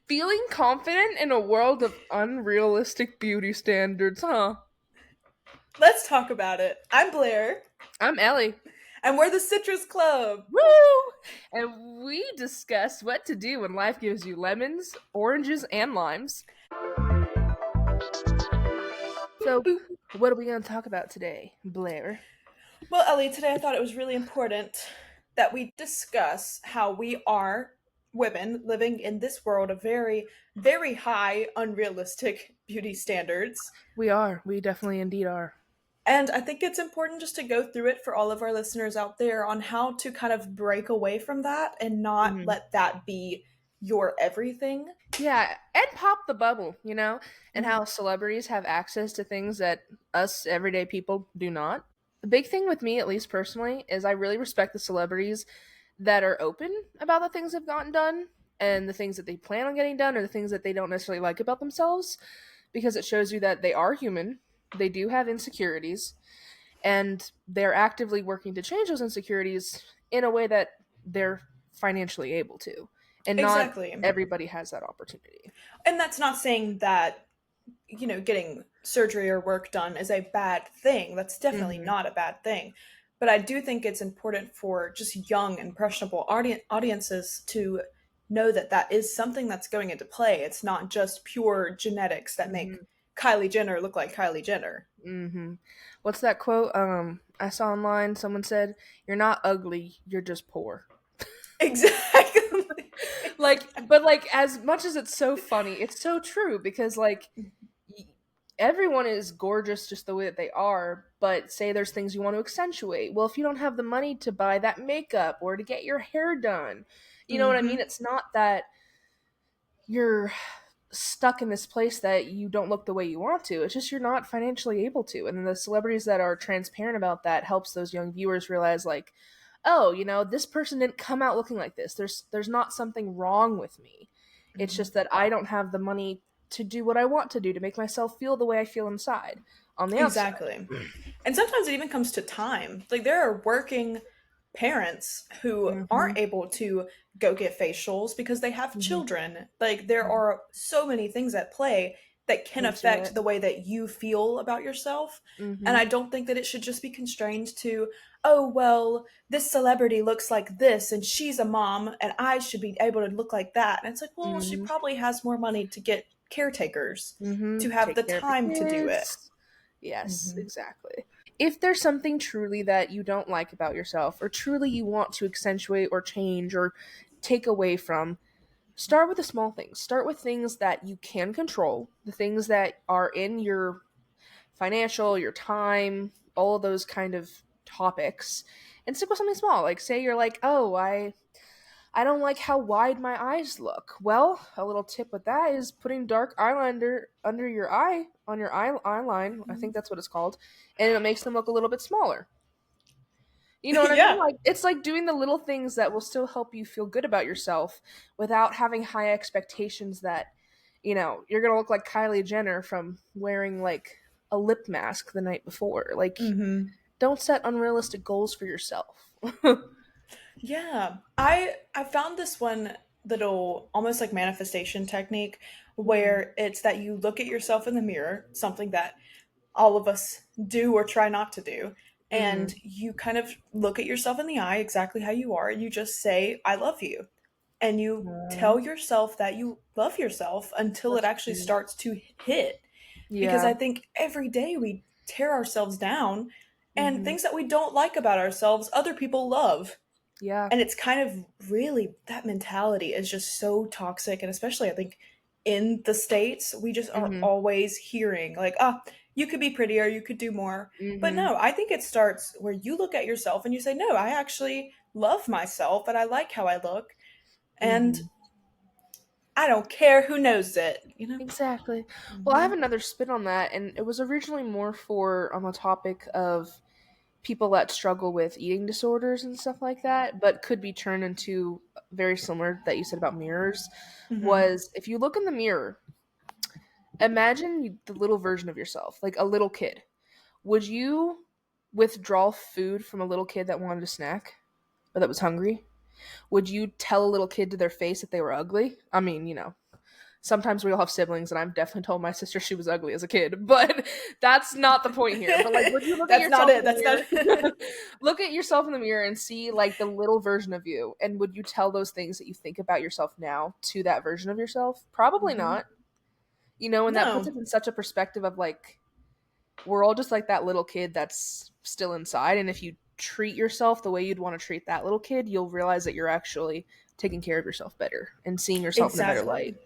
Feeling confident in a world of unrealistic beauty standards, huh? Let's talk about it. I'm Blair, I'm Ellie. and we're the Citrus Club. Woo! And we discuss what to do when life gives you lemons, oranges, and limes. Boop, So, boop. what are we going to talk about today, Blair? Well, Ellie, today I thought it was really important that we discuss how we are women living in this world of very, very high, unrealistic beauty standards. We are. We definitely indeed are. And I think it's important just to go through it for all of our listeners out there on how to kind of break away from that and not Hmm. let that be your everything. Yeah, and pop the bubble, and Mhm. how celebrities have access to things that us everyday people do not. The big thing with me, at least personally, is I really respect the celebrities that are open about the things they've gotten done and the things that they plan on getting done or the things that they don't necessarily like about themselves because it shows you that they are human, they do have insecurities, and they're actively working to change those insecurities in a way that they're financially able to. And not Exactly. everybody has that opportunity. And that's not saying that, getting surgery or work done is a bad thing. That's definitely Hmm. not a bad thing. But I do think it's important for just young, impressionable audiences to know that that is something that's going into play. It's not just pure genetics that make Hmm. Kylie Jenner look like Kylie Jenner. Hmm. What's that quote? I saw online. Someone said, "You're not ugly. You're just poor." Exactly. But like, as much as it's so funny, it's so true because like y- everyone is gorgeous just the way that they are, but say there's things you want to accentuate. Well, if you don't have the money to buy that makeup or to get your hair done, you know what I mean? Hmm. It's not that you're stuck in this place that you don't look the way you want to. It's just you're not financially able to. And the celebrities that are transparent about that helps those young viewers realize like, oh, this person didn't come out looking like this. There's not something wrong with me. It's Hmm. just that I don't have the money to do what I want to do to make myself feel the way I feel inside on the outside. Exactly. And sometimes it even comes to time. Like there are working parents who aren't Mhm. able to go get facials because they have Mhm. children. Like there Mhm. are so many things at play that can Into affect it. the way that you feel about yourself. And Mhm. I don't think that it should just be constrained to, oh, well, this celebrity looks like this and she's a mom and I should be able to look like that. And it's like, well, she Mhm. probably has more money to get caretakers to Mhm. have the Take care of the time to do it. kids. Yes, Hmm. exactly. If there's something truly that you don't like about yourself, or truly you want to accentuate or change or take away from, start with the small things. Start with things that you can control, the things that are in your financial, your time, all of those kind of topics, and stick with something small. Like, say you're like, oh, I don't like how wide my eyes look. Well, a little tip with that is putting dark eyeliner under your eye, on your eye line. I think that's what it's called, and it makes them look a little bit smaller. You know what I mean? Yeah. Like it's like doing the little things that will still help you feel good about yourself without having high expectations that, you're going to look like Kylie Jenner from wearing like a lip mask the night before. Like Hmm. don't set unrealistic goals for yourself. Yeah. I found this one little almost like manifestation technique Hmm. where it's that you look at yourself in the mirror, something that all of us do or try not to do, and Hmm. you kind of look at yourself in the eye exactly how you are and you just say I love you. And you tell yourself that you love yourself until it That's actually true. starts to hit. Because Yeah. I think every day we tear ourselves down and Hmm. things that we don't like about ourselves, other people love. Yeah. And it's kind of really that mentality is just so toxic. And especially, I think, in the States, we just are Hmm. always hearing, like, ah, you could be prettier, you could do more. But Hmm. no, I think it starts where you look at yourself and you say, no, I actually love myself and I like how I look. And Hmm. I don't care who knows it, you know? Exactly. Well, I have Hmm. another spin on that, and it was originally more for on the topic of people that struggle with eating disorders and stuff like that, but could be turned into very similar that you said about mirrors. Hmm. Was if you look in the mirror, imagine the little version of yourself, like a little kid. Would you withdraw food from a little kid that wanted a snack or that was hungry? Would you tell a little kid to their face that they were ugly? I mean, Sometimes we all have siblings, and I've definitely told my sister she was ugly as a kid, but that's not the point here. But like, would you look at That's not yourself it. in the That's not. mirror? Look at yourself in the mirror and see like the little version of you, and would you tell those things that you think about yourself now to that version of yourself? Probably Hmm. not. And that puts No, it in such a perspective of like we're all just like that little kid that's still inside, and if you treat yourself the way you'd want to treat that little kid, you'll realize that you're actually taking care of yourself better and seeing yourself in a better exactly. light.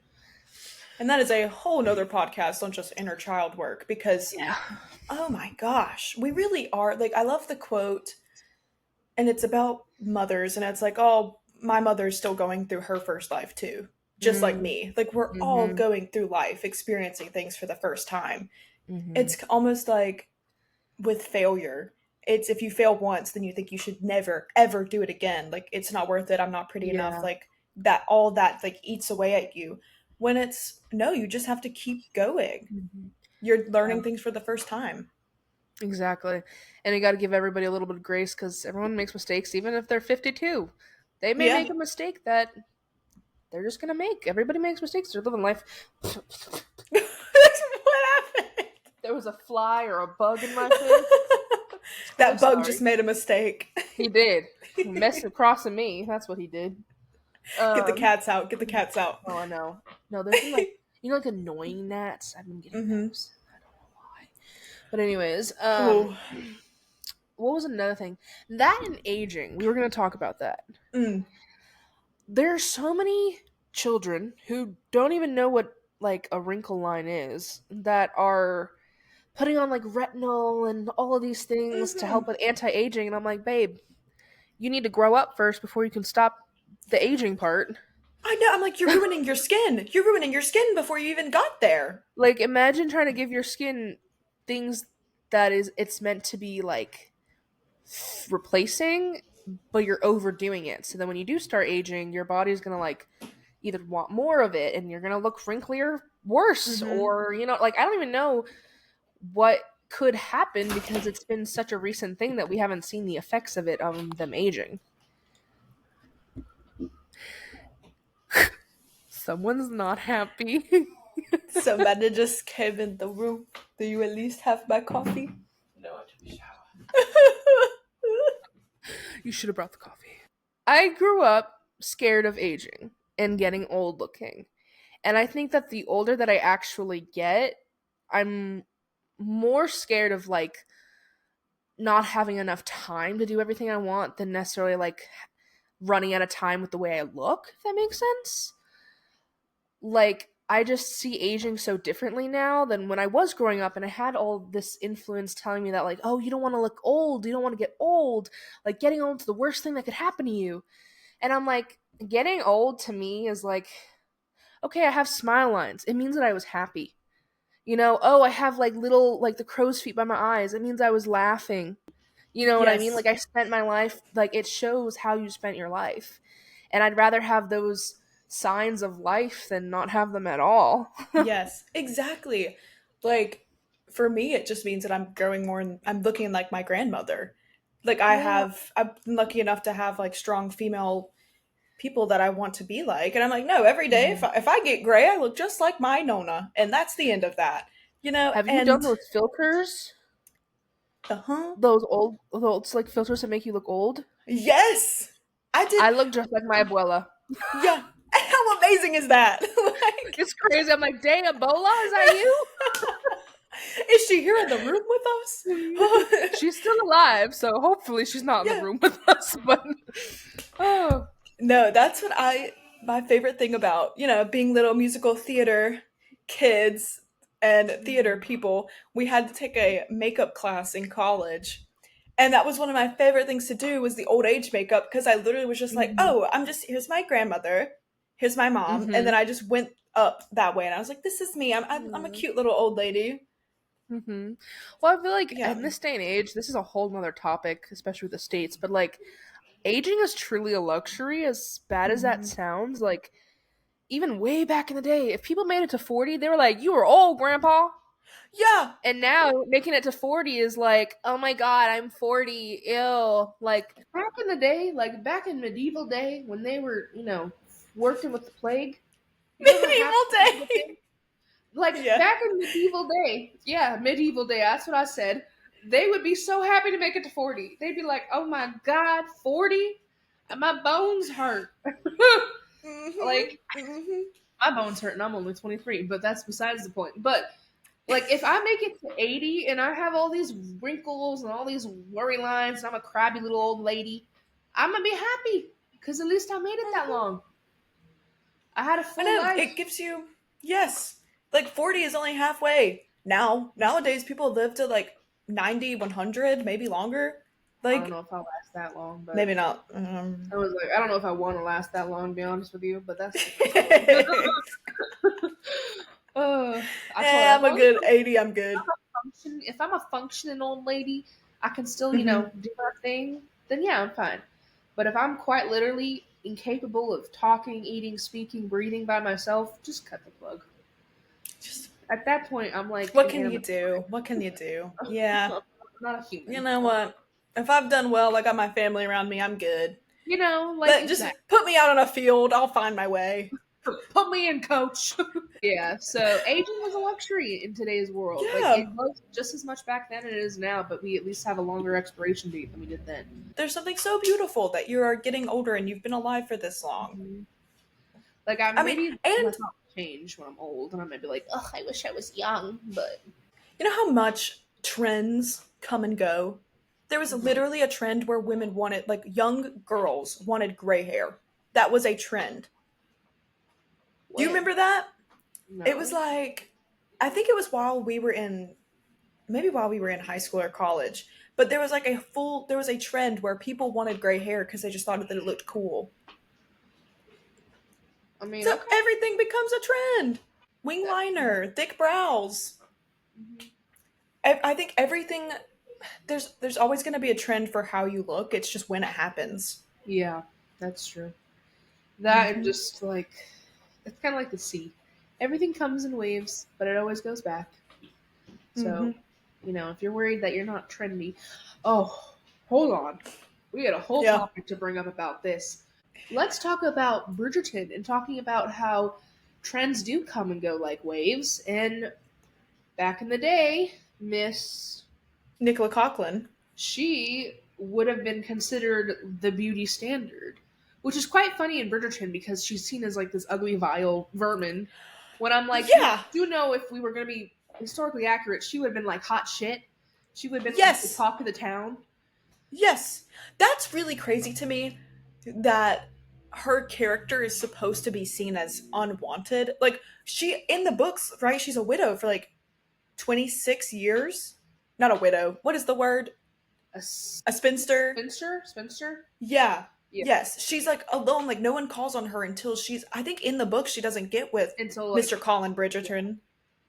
And that is a whole nother podcast on just inner child work because, Yeah. oh my gosh, we really are. Like, I love the quote, and it's about mothers, and it's like, oh, my mother's still going through her first life too, just like Mm, me. Like, we're all mm-hmm. going through life, experiencing things for the first time. Mm-hmm. It's almost like with failure. It's if you fail once, then you think you should never ever do it again. Like it's not worth it. I'm not pretty enough. Yeah. Like that all that like eats away at you. When it's no, you just have to keep going. Mhm. You're Yeah, learning things for the first time. exactly. And you got to give everybody a little bit of grace because everyone makes mistakes, even if they're 52. They may Yeah. make a mistake that they're just gonna make. Everybody makes mistakes. They're living life. What happened? There was a fly or a bug in my face. So That bug just sorry. made a mistake. He did. Messing crossing me. That's what he did. Get the Um. cats out. Get the cats out. Oh, I know. No, there's been like like annoying gnats. I've been getting Mm-hmm. those. I don't know why. But anyways, Oh. what was another thing? That and aging. We were gonna talk about that. Mm. There are so many children who don't even know what like a wrinkle line is that are putting on like retinol and all of these things to Mm-hmm. help with anti-aging, and I'm like, babe, you need to grow up first before you can stop the aging part. I know. I'm like, you're ruining your skin. You're ruining your skin before you even got there. Like, imagine trying to give your skin things that is it's meant to be like replacing, but you're overdoing it. So then when you do start aging, your body's gonna like either want more of it and you're gonna look wrinklier worse, Mm-hmm. or like I don't even know what could happen because it's been such a recent thing that we haven't seen the effects of it of them aging. Someone's not happy. Somebody just came in the room. Do you at least have my coffee? No, I took a shower. You should have brought the coffee. I grew up scared of aging and getting old looking. And I think that the older that I actually get, I'm more scared of like not having enough time to do everything I want than necessarily like running out of time with the way I look, if that makes sense. Like, I just see aging so differently now than when I was growing up, and I had all this influence telling me that, like, oh, you don't want to look old, you don't want to get old. Like, getting old is the worst thing that could happen to you. And I'm like, getting old to me is like, okay, I have smile lines. It means that I was happy. Oh, I have like little, like the crow's feet by my eyes. It means I was laughing. You know what I mean? Yes. Like, I spent my life, like, it shows how you spent your life. And I'd rather have those signs of life than not have them at all. Yes. Exactly. Like for me, it just means that I'm growing more and I'm looking like my grandmother. Like Yeah. I'm lucky enough to have like strong female people that I want to be like. And I'm like, no, every day Mhm. if I get gray, I look just like my Nona. And that's the end of that. Have you done And those filters? uh-huh. Those like filters that make you look old? Yes. I did. I look just like my abuela. Yeah. How amazing is that? Like, It's crazy. I'm like, dang, Ebola, is that you? is she here in the room with us? She's still alive, so hopefully she's not in the Yeah. room with us. But oh, No, that's what my favorite thing about, being little musical theater kids and theater people. We had to take a makeup class in college. And that was one of my favorite things to do was the old age makeup because I literally was just like, hmm "Oh, I'm just here's my grandmother, here's my mom." And hmm then I just went up that way and I was like, "This is me. I'm a cute little old lady." hmm Well, I feel like Yeah. in this day and age, this is a whole nother topic, especially with the states. But like, aging is truly a luxury. As bad as that Hmm. sounds, like even way back in the day, if people made it to 40, they were like, "You were old, Grandpa." Yeah. And now making it to 40 is like, oh my god, I'm 40, ill. Like back in the day, like back in medieval day when they were, working with the plague, You know how happy Medieval people would day. be? Like Yeah. back in medieval day, yeah, medieval day, that's what I said. They would be so happy to make it to 40. They'd be like, oh my God, 40? My bones hurt. Mhm. Like, Mhm. my bones hurt and I'm only 23, but that's besides the point. But like if I make it to 80 and I have all these wrinkles and all these worry lines and I'm a crabby little old lady, I'm gonna be happy because at least I made it that Mhm. long. I had a I full know life. it gives you, yes, like 40 is only halfway. Nowadays people live to like 90, 100, maybe longer. I don't Like know if I'll last that long, but maybe not. I was like, I don't know if I want to last that long, to be honest with you, but that's a different story. Yeah, I told her, as I'm a long as good 80, I'm good. if I'm a functioning old lady, I can still, Hmm. do my thing, then yeah, I'm fine. But if I'm quite literally incapable of talking, eating, speaking, breathing by myself, just cut the plug. Just At that point, I'm like what an can you animatronic. do? What can you do? I'm Yeah. not a You human. know what? If I've done well, I got my family around me, I'm good. Like Let just exactly. put me out on a field, I'll find my way. Put me in, coach. Yeah, so aging was a luxury in today's world. Like Yeah. it was just as much back then as it is now, but we at least have a longer expiration date than we did then. There's something so beautiful that you are getting older and you've been alive for this long. Mhm. Like I I mean, maybe my and thoughts change when I'm old, and I might be like, "Ugh, I wish I was young." But you know how much trends come and go? There was Mhm. literally a trend where women wanted, like young girls wanted gray hair. That was a trend. Do you When? remember that? It was No. like, I think it was while we were in, maybe while we were in high school or college, but there was a trend where people wanted gray hair because they just thought that it looked cool. I mean, So okay. everything becomes a trend. Wing That- liner, thick brows. mhm. I think everything, there's always going to be a trend for how you look. It's just when it happens. Yeah, that's true. That and Hmm. just like it's kind of like the sea. Everything comes in waves, but it always goes back. Hmm. So, if you're worried that you're not trendy, oh, hold on. We had a whole Yeah. topic to bring up about this. Let's talk about Bridgerton and talking about how trends do come and go like waves. And back in the day, Miss, Nicola Coughlan. she would have been considered the beauty standard, which is quite funny in Bridgerton because she's seen as like this ugly, vile vermin. When I'm like, you Yeah. do know if we were going to be historically accurate, she would have been like hot shit. She would have been like the Yes. talk of the town. Yes. That's really crazy to me that her character is supposed to be seen as unwanted. Like she in the books, right? She's a widow for like 26 years. Not a widow. What is the word? A A spinster? spinster? Spinster? Yeah. Yeah. Yes. She's like alone. Like no one calls on her until I think in the book she doesn't get with Until Mr. like, Colin yeah. Bridgerton.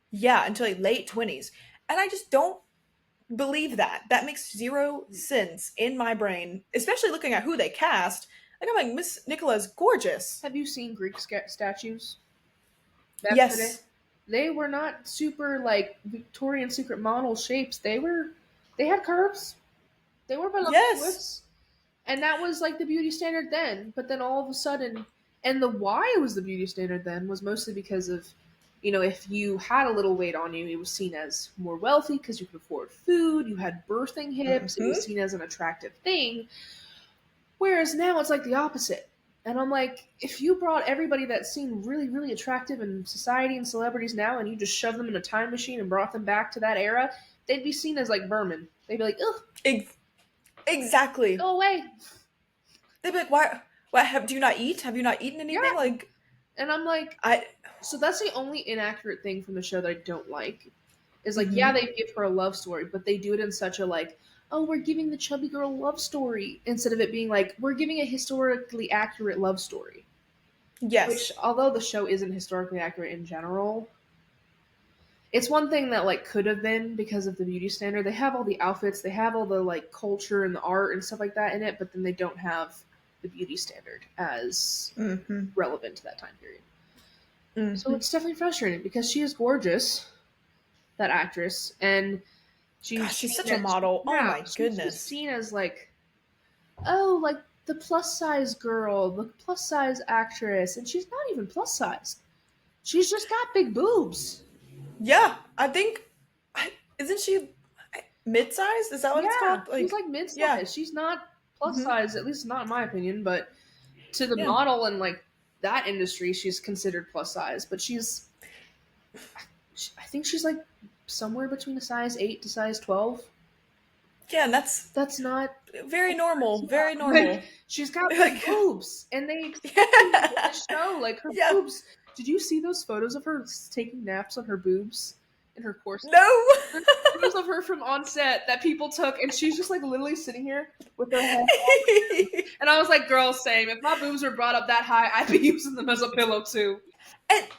Yeah, until like late 20s. And I just don't believe that. That makes zero sense in my brain, especially looking at who they cast. Like I'm like, Miss Nicola is gorgeous. Have you seen Greek statues back in the day? Yes. They were not super like Victorian secret model shapes. They had curves. They were Yes. voluptuous. And that was like the beauty standard then. But then all of a sudden, and the why it was the beauty standard then was mostly because of, if you had a little weight on you, it was seen as more wealthy because you could afford food, you had birthing hips, it was Hmm. seen as an attractive thing. Whereas now it's like the opposite. And I'm like, if you brought everybody that's seen really, really attractive in society and celebrities now and you just shoved them in a time machine and brought them back to that era, they'd be seen as like vermin. They'd be like, ugh, Ex- exactly. go away. They'd be like, why? Why do you not eat? Have you not eaten anything? Yeah. Like And I'm like, I. so that's the only inaccurate thing from the show that I don't like. Is like, yeah, Hmm. they give her a love story, but they do it in such a like, oh, we're giving the chubby girl a love story instead of it being like, we're giving a historically accurate love story. Which, Yes. although the show isn't historically accurate in general, it's one thing that like could have been because of the beauty standard. They have all the outfits, they have all the like culture and the art and stuff like that in it, but then they don't have the beauty standard as Hmm. relevant to that time period. So Hmm. it's definitely frustrating because she is gorgeous, that actress, and Gosh, she's she's seen such a as model. Oh yeah, my she's goodness. seen as like, oh, like the plus size girl, the plus size actress, and she's not even plus size. She's just got big boobs. Yeah, I think isn't she mid-sized? Is that what it's Yeah, called? she's Like, like yeah, mid-sized. She's not plus hmm size, at least not in my opinion, but to the yeah, model and like that industry, she's considered plus size. But I think she's like somewhere between a size 8 to size 12. yeah. And that's That's not very normal, yeah, very like normal. she's got big Like, boobs, and they explain in the yeah, show like her yeah. boobs. Did you see those photos of her taking naps on her boobs in her corset? No. There's photos of her from on set that people took, and she's just like literally sitting here with her head. And I was like, "Girl, same. If my boobs were brought up that high, I'd be using them as a pillow too."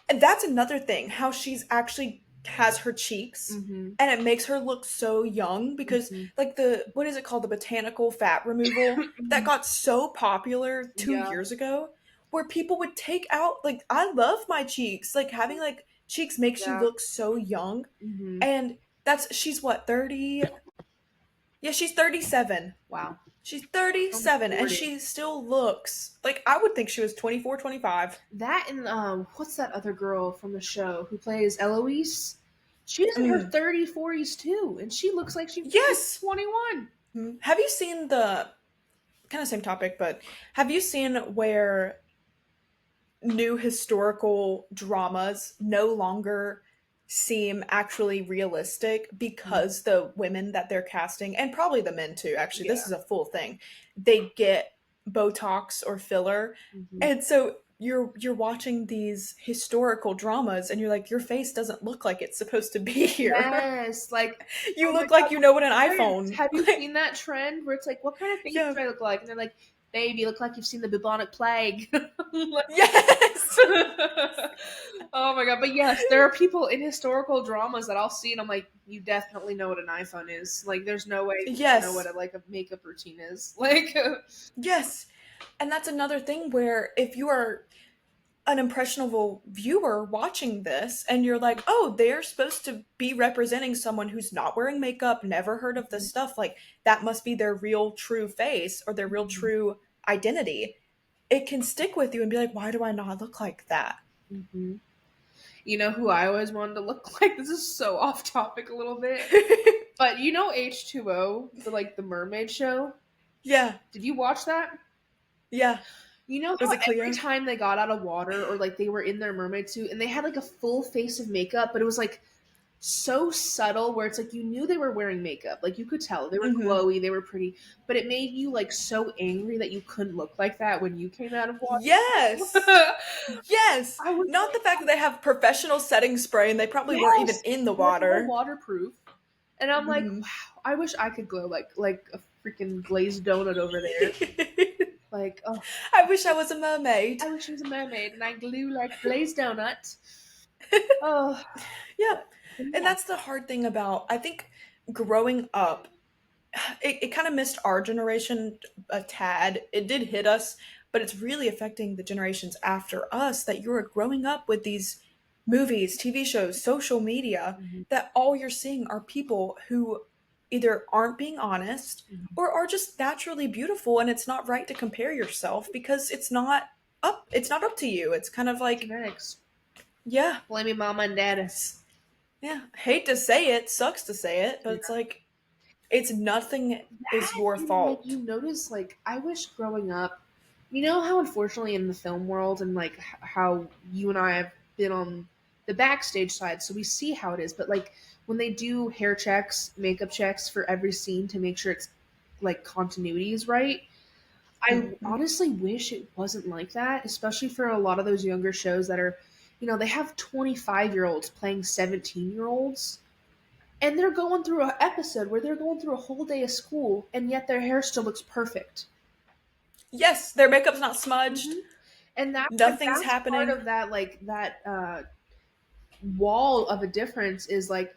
And that's another thing, how she's actually has her cheeks Mm-hmm. and it makes her look so young because Mm-hmm. like the what is it called, the botanical fat removal that got so popular two Yeah, years ago, where people would take out, like, I love my cheeks, like having like cheeks makes you yeah. look so young. Mm-hmm. And that's she's what, 30? Yeah, she's 37. Wow, She's almost 37 and 40. she still looks like I would think she was 24, 25. That and what's that other girl from the show who plays Eloise? She's in her Mm. 30s, 40s too, and she looks like she's Yes. 21. Have you seen the kind of same topic, but have you seen where new historical dramas no longer seem actually realistic because the women that they're casting, and probably the men too, actually, this Yeah. is a full thing, they get Botox or filler. Hmm. And so you're watching these historical dramas and you're like, your face doesn't look like it's supposed to be here. Yes, like You oh my look god, like you know what an yes. iPhone. Have you Like, seen that trend where it's like, what kind of face yeah. do I look like? And they're like, babe, you look like you've seen the bubonic plague. Like, Yes. oh my god! But yes, there are people in historical dramas that I'll see, and I'm like, you definitely know what an iPhone is. Like, there's no way you don't know what Yes. a makeup routine is. Like, Yes. And that's another thing where if you are an impressionable viewer watching this and you're like, oh, they're supposed to be representing someone who's not wearing makeup, never heard of this stuff, like that must be their real true face or their real true identity. It can stick with you and be like, why do I not look like that? mhm. You know who I always wanted to look like? This is so off topic a little bit, but you know H2O, the mermaid show. Yeah. Did you watch that? Yeah. You know Was how it every Cleo? time they got out of water or like they were in their mermaid suit and they had like a full face of makeup, but it was like so subtle where it's like you knew they were wearing makeup. Like you could tell they were Mm-hmm. glowy, they were pretty, but it made you like so angry that you couldn't look like that when you came out of water. Yes. Yes. I was Not the fact that they have professional setting spray and they probably weren't even yes, in the they're all water. waterproof. And I'm like, Mhm. wow, I wish I could glow like a freaking glazed donut over there. Like, oh, I wish I was a mermaid. I wish I was a mermaid and I glue like glazed donut. Oh, Yeah. but And yeah. that's the hard thing about, I think, growing up. It kind of missed our generation a tad. It did hit us, but it's really affecting the generations after us that you're growing up with these movies, TV shows, social media, Mhm, that all you're seeing are people who either aren't being honest mhm. or are just naturally beautiful, and it's not right to compare yourself because it's not up to you. It's kind of like, Genetics. yeah, Blaming mama and dad. yeah, hate to say it, sucks to say it, but it's like it's nothing is That your and like fault. you notice like I wish growing up, you know how unfortunately in the film world and like how you and I have been on the backstage side, so we see how it is. But like when they do hair checks, makeup checks for every scene to make sure it's like continuity is right. I Mhm. honestly wish it wasn't like that, especially for a lot of those younger shows that are, they have 25-year-olds playing 17-year-olds and they're going through an episode where they're going through a whole day of school and yet their hair still looks perfect. Yes, their makeup's not Hmm. smudged. And Nothing's that's part happening. of that wall of a difference is like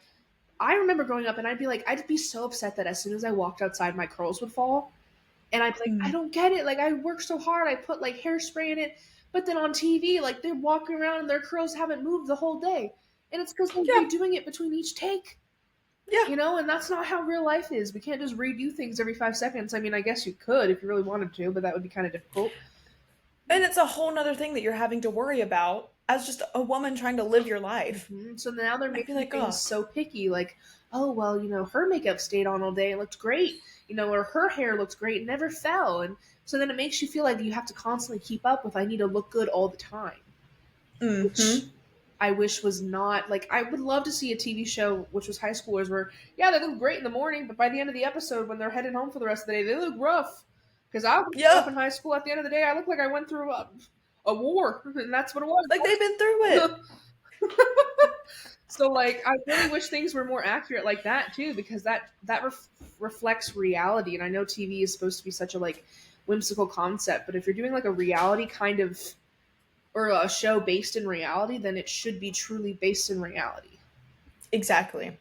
I remember growing up and I'd be so upset that as soon as I walked outside my curls would fall and I'd be like I Mm. don't get it, like I worked so hard, I put like hairspray in it, but then on TV like they're walking around and their curls haven't moved the whole day and it's because they're Yeah, redoing it between each take. yeah. And that's not how real life is. We can't just redo things every 5 seconds. I mean, I guess you could if you really wanted to, but that would be kind of difficult. And it's a whole nother thing that you're having to worry about as just a woman trying to live your life. So now they're I feel making like, things oh, so picky, like, oh well, her makeup stayed on all day and looked great, or her hair looked great and never fell, and so then it makes you feel like you have to constantly keep up with I need to look good all the time, which mm-hmm. I wish was not like I would love to see a TV show which was high schoolers where yeah they look great in the morning, but by the end of the episode when they're headed home for the rest of the day they look rough. Because I was rough Yeah, in high school. At the end of the day, I looked like I went through a war, and that's what it like they've been through was. it. So like I really wish things were more accurate like that too because that reflects reality and I know TV is supposed to be such a like whimsical concept but if you're doing like a reality kind of or a show based in reality then it should be truly based in reality. Exactly.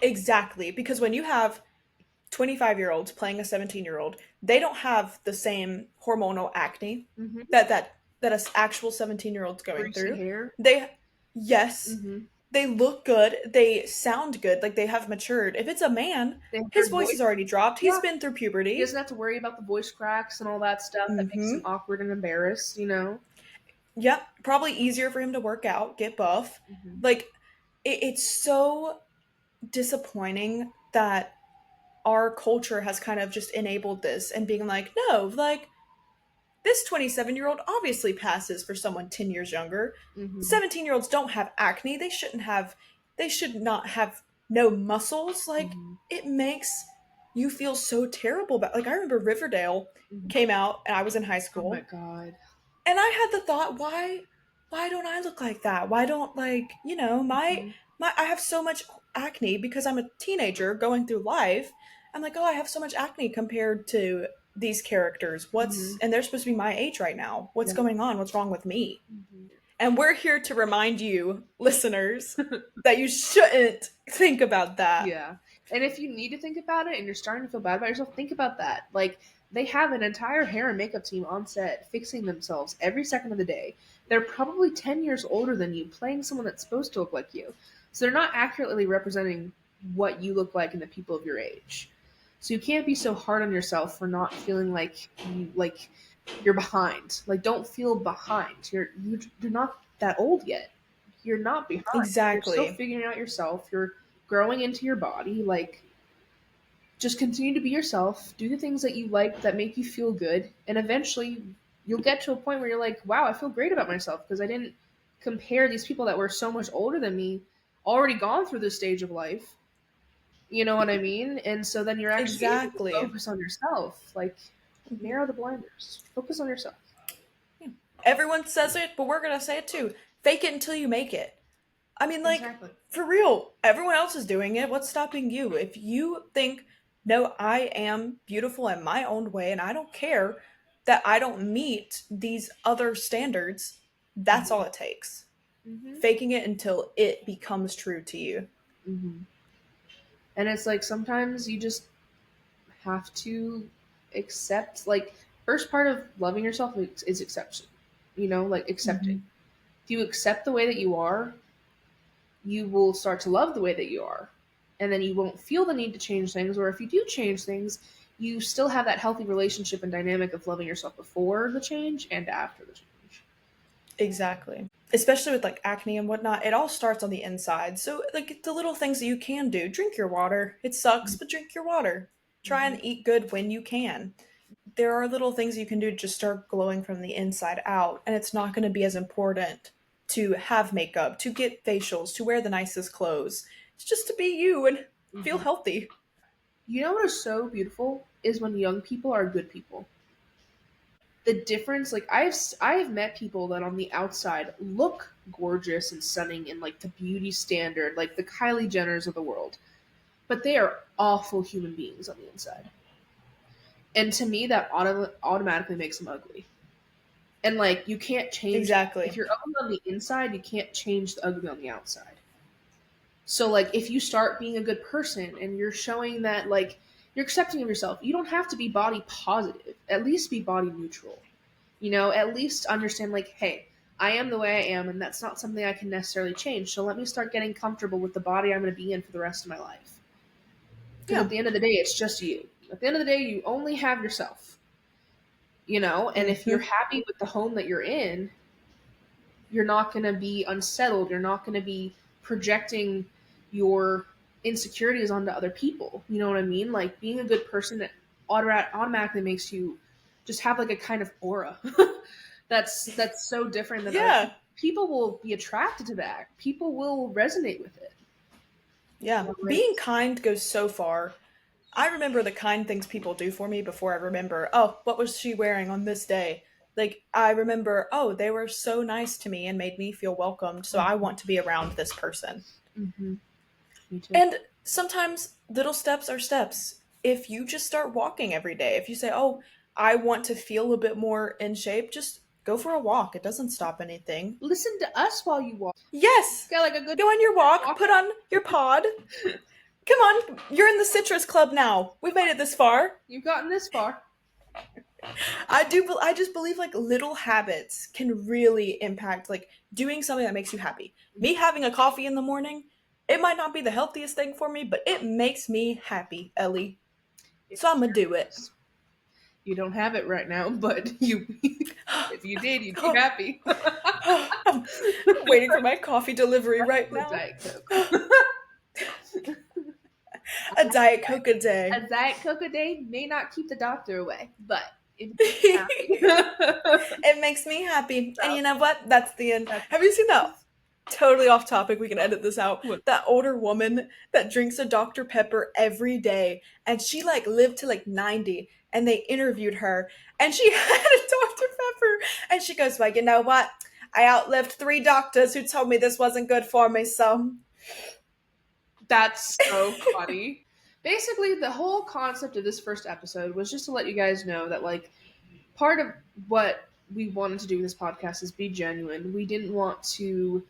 Exactly. Because when you have 25-year-olds playing a 17-year-old, they don't have the same hormonal acne Mm-hmm. that a actual 17-year-old's going Greasy through. hair. They yes, Mm-hmm. they look good, they sound good, like they have matured. If it's a man, They have his their voice voice. has already dropped. He's Yeah, been through he puberty. doesn't have to worry about the voice cracks and all that stuff that makes him Mhm. awkward and embarrassed. Yep, probably easier for him to work out, get buff. Mm-hmm. Like it's so disappointing that our culture has kind of just enabled this and being like, no, like this 27-year-old obviously passes for someone 10 years younger. Mm-hmm. 17-year-olds don't have acne. They should not have no muscles. Like, Mm-hmm. it makes you feel so terrible about like I remember Riverdale Mm-hmm. came out and I was in high Oh my school god. and I had the thought, why don't I look like that? Why don't Mm-hmm. my I have so much acne because I'm a teenager going through life. I'm like, oh, I have so much acne compared to these characters. Mm-hmm. And they're supposed to be my age right now. What's Yeah. going on? What's wrong with me? Mm-hmm. And we're here to remind you, listeners, that you shouldn't think about that. Yeah. And if you need to think about it and you're starting to feel bad about yourself, think about that. Like, they have an entire hair and makeup team on set fixing themselves every second of the day. They're probably 10 years older than you, playing someone that's supposed to look like you. So they're not accurately representing what you look like and the people of your age. So you can't be so hard on yourself for not feeling like you're behind. Like don't feel behind. You're not that old yet. You're not behind. You're still Exactly. figuring out yourself. You're growing into your body. Like, just continue to be yourself, do the things that you like that make you feel good, and eventually you'll get to a point where you're like, wow, I feel great about myself because I didn't compare these people that were so much older than me, already gone through this stage of life. You know what I mean? And so then you're actually able to Exactly. focus on yourself. Like, narrow the blinders, focus on yourself. Everyone says it, but we're going to say it too. Fake it until you make it. I mean, like, Exactly. for real, everyone else is doing it. What's stopping you? If you think, no, I am beautiful in my own way and I don't care that I don't meet these other standards, that's all Mm-hmm. it takes. Mm-hmm. Faking it until it becomes true to you. Mm-hmm. And it's like sometimes you just have to accept like first part of loving yourself is acceptance, like accepting. Hmm. If you accept the way that you are, you will start to love the way that you are, and then you won't feel the need to change things, or if you do change things you still have that healthy relationship and dynamic of loving yourself before the change and after the change. Exactly. Especially with like acne and whatnot, it all starts on the inside. So, like, the little things that you can do drink your water. It sucks, but drink your water. Try Mm-hmm. and eat good when you can. There are little things you can do to just start glowing from the inside out, and it's not going to be as important to have makeup, to get facials, to wear the nicest clothes. It's just to be you and feel Mm-hmm. healthy. You know what is so beautiful is when young people are good people. The difference, like I have met people that on the outside look gorgeous and stunning in like the beauty standard, like the Kylie Jenners of the world, but they are awful human beings on the inside. And to me that automatically makes them ugly. And like you can't change that. If Exactly. you're ugly on the inside you can't change the ugly on the outside. So like if you start being a good person and you're showing that like you're accepting of yourself, you don't have to be body positive, at least be body neutral. At least understand like, hey, I am the way I am, and that's not something I can necessarily change. So let me start getting comfortable with the body I'm going to be in for the rest of my life. Because at Yeah. the end of the day, it's just you. At the end of the day, you only have yourself. And if you're Mm-hmm. happy with the home that you're in, you're not going to be unsettled. You're not going to be projecting your insecurities onto other people. You know what I mean? Like being a good person that automatically makes you just have like a kind of aura that's so different than other Yeah. people. People will be attracted to that. People will resonate with it. Yeah. So Being it's kind goes so far. I remember the kind things people do for me before I remember, oh, what was she wearing on this day? Like, I remember, oh, they were so nice to me and made me feel welcomed, so I want to be around this person. mm-hmm. Me too. And sometimes little steps are steps. If you just start walking every day, if you say, oh, I want to feel a bit more in shape, just go for a walk. It doesn't stop anything. Listen to us while you walk. Yes, Got like a good go on your walk, walk. put on your pod. Come on, you're in the Citrus Club now. We've made it this far. You've gotten this far. I just believe like little habits can really impact like doing something that makes you happy. Me having a coffee in the morning, it might not be the healthiest thing for me, but it makes me happy, Ellie. It So I'm gonna sure do it. does. You don't have it right now, but you if you did, you'd be Oh, happy. I'm waiting for my coffee delivery right A now. Diet Coke. A Diet Coke a day. A Diet Coke a day may not keep the doctor away, but it makes you It happy. makes me happy. And So you know what? That's the end. that's Have you seen that? Totally off topic. We can edit this out. what That older woman that drinks a Dr. Pepper every day, and she like lived to like 90. And they interviewed her, and she had a Dr. Pepper, and she goes, "Well, you know what? I outlived 3 doctors who told me this wasn't good for me, so." that's so funny. Basically, the whole concept of this first episode was just to let you guys know that like part of what we wanted to do with this podcast is be genuine. We didn't want to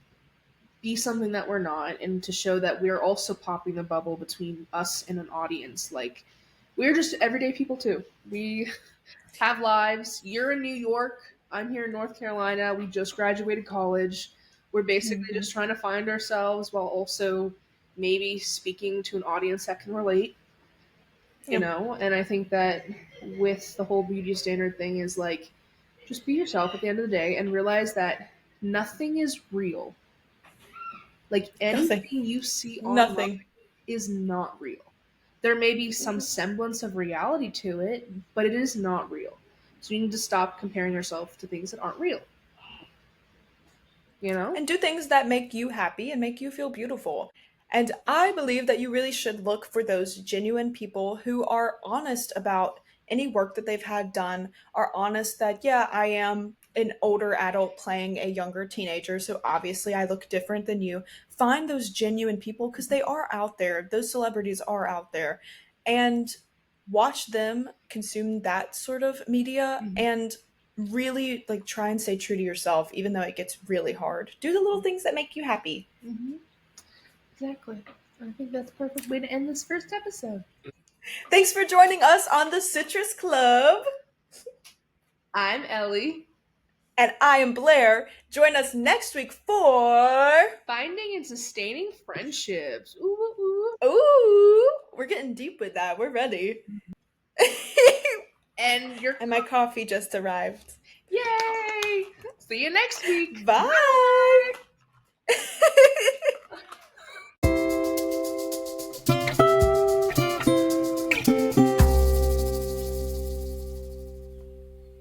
be something that we're not and to show that we're also popping the bubble between us and an audience. Like we're just everyday people too. We have lives. You're in New York. I'm here in North Carolina. We just graduated college. We're basically Mhm. just trying to find ourselves while also maybe speaking to an audience that can relate, Yeah, And I think that with the whole beauty standard thing is like just be yourself at the end of the day and realize that nothing is real. Like nothing. anything you see online Nothing. is not real. There may be some semblance of reality to it, but it is not real. So you need to stop comparing yourself to things that aren't real, you know? And do things that make you happy and make you feel beautiful. And I believe that you really should look for those genuine people who are honest about any work that they've had done, are honest that, yeah, I am an older adult playing a younger teenager, so obviously I look different than you. Find those genuine people because they are out there. Those celebrities are out there. And watch them consume that sort of media Mhm. and really like try and stay true to yourself even though it gets really hard. Do the little things that make you happy. Mhm. Exactly. I think that's a perfect way to end this first episode. Thanks for joining us on the Citrus Club. I'm Ellie. And I am Blair. Join us next week for Finding and sustaining friendships. Ooh, ooh. ooh, we're getting deep with that. We're ready. And your And my coffee just arrived. yay! See you next week. Bye.